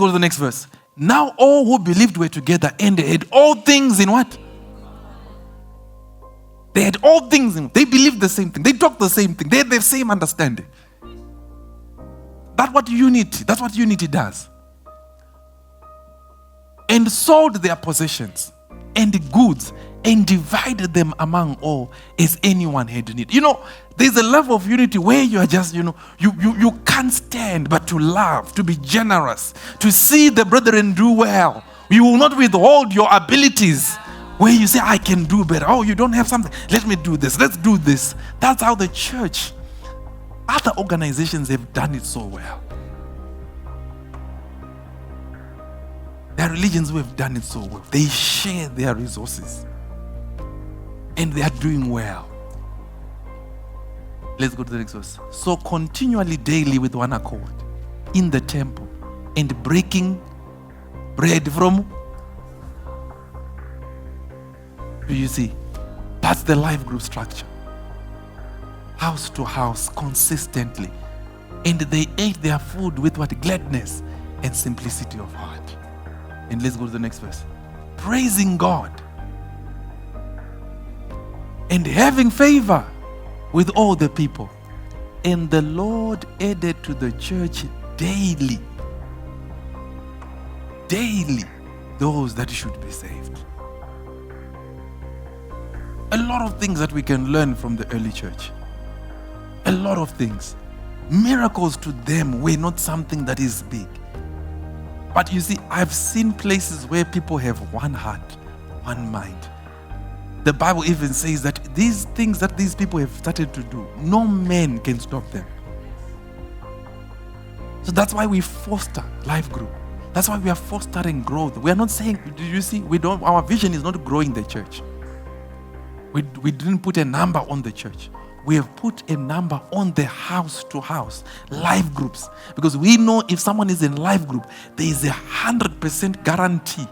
go to the next verse. Now all who believed were together and they had all things in what? They had all things in, they believed the same thing. They talked the same thing. They had the same understanding. That's what unity does. And sold their possessions and the goods and divided them among all as anyone had need. There's a level of unity where you are just, you can't stand but to love, to be generous, to see the brethren do well. You will not withhold your abilities where you say, I can do better. Oh, you don't have something. Let me do this. Let's do this. That's how the church, other organizations have done it so well. There are religions who have done it so well. They share their resources. And they are doing well. Let's go to the next verse. So continually daily with one accord in the temple and breaking bread from. Do you see? That's the life group structure. House to house consistently. And they ate their food with what? Gladness and simplicity of heart. And let's go to the next verse. Praising God and having favor with all the people. And the Lord added to the church daily those that should be saved. A lot of things that we can learn from the early church. A lot of things. Miracles to them were not something that is big. But you see, I've seen places where people have one heart, one mind. The Bible even says that these things that these people have started to do, no man can stop them. So that's why we foster life group. That's why we are fostering growth. We are not saying, do you see, our vision is not growing the church. We didn't put a number on the church. We have put a number on the house to house, life groups. Because we know if someone is in life group, there is 100% guarantee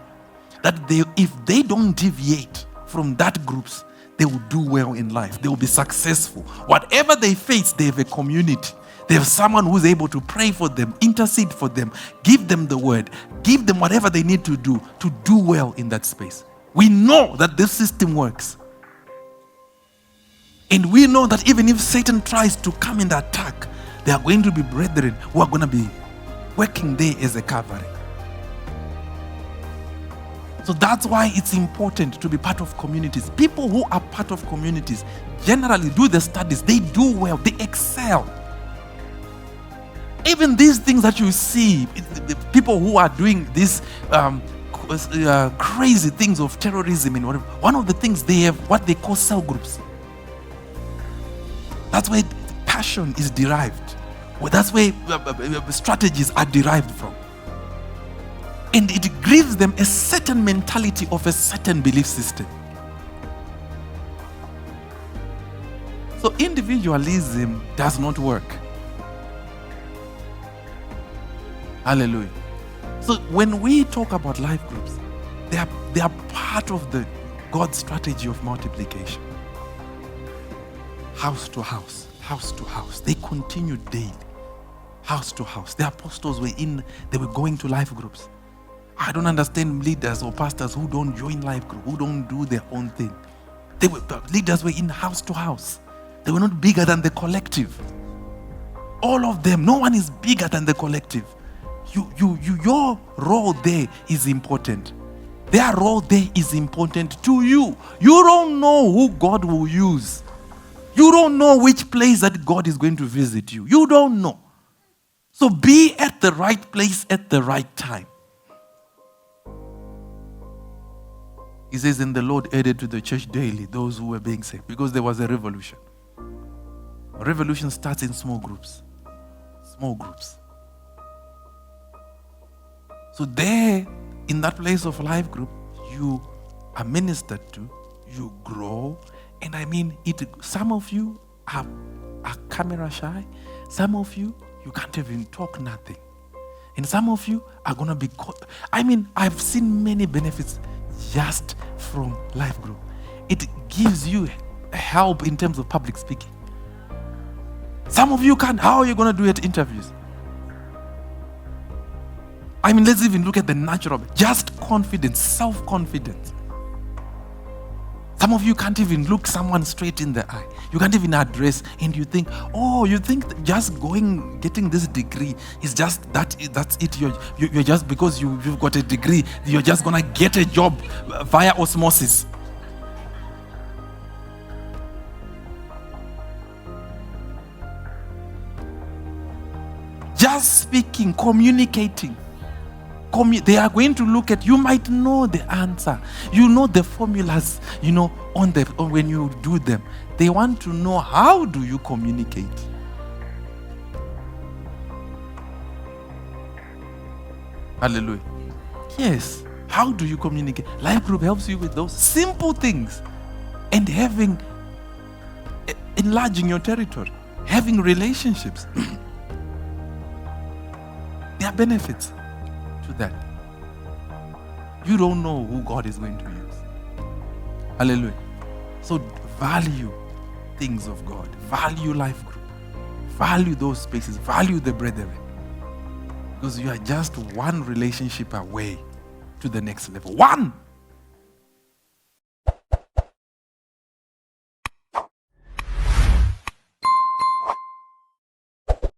that if they don't deviate from that groups, they will do well in life. They will be successful. Whatever they face, they have a community. They have someone who's able to pray for them, intercede for them, give them the word, give them whatever they need to do well in that space. We know that this system works. And we know that even if Satan tries to come and attack, there are going to be brethren who are going to be working there as a covering. So that's why it's important to be part of communities. People who are part of communities generally do the studies. They do well. They excel. Even these things that you see, the people who are doing these crazy things of terrorism and whatever, one of the things they have what they call cell groups. That's where passion is derived. Well, that's where strategies are derived from. And it gives them a certain mentality of a certain belief system. So individualism does not work. Hallelujah. So when we talk about life groups, they are part of the God's strategy of multiplication. House to house, house to house. They continue daily. House to house. The apostles they were going to life groups. I don't understand leaders or pastors who don't join life group, who don't do their own thing. The leaders were in house to house. They were not bigger than the collective. All of them, no one is bigger than the collective. Your role there is important. Their role there is important to you. You don't know who God will use. You don't know which place that God is going to visit you. You don't know. So be at the right place at the right time. He says, and the Lord added to the church daily those who were being saved, because there was a revolution. A revolution starts in small groups. Small groups. So there, in that place of life group, you are ministered to, you grow. And I mean, some of you are camera shy. Some of you can't even talk nothing. And some of you are going to be caught. I mean, I've seen many benefits just from life group. It gives you help in terms of public speaking. Some of you can't. How are you going to do it at interviews? I mean, let's even look at the natural. Just confidence, self-confidence. Some of you can't even look someone straight in the eye. You can't even address, and you think that just getting this degree is just that's it. You're just, because you've got a degree, you're just gonna get a job via osmosis. Just speaking, communicating. They are going to look at, you might know the answer, you know the formulas, when you do them. They want to know, how do you communicate? Hallelujah. Yes. How do you communicate? Life group helps you with those simple things, and enlarging your territory, having relationships. There are benefits to that. You don't know who God is going to use. Hallelujah. So value things of God. Value life group. Value those spaces. Value the brethren. Because you are just one relationship away to the next level. One.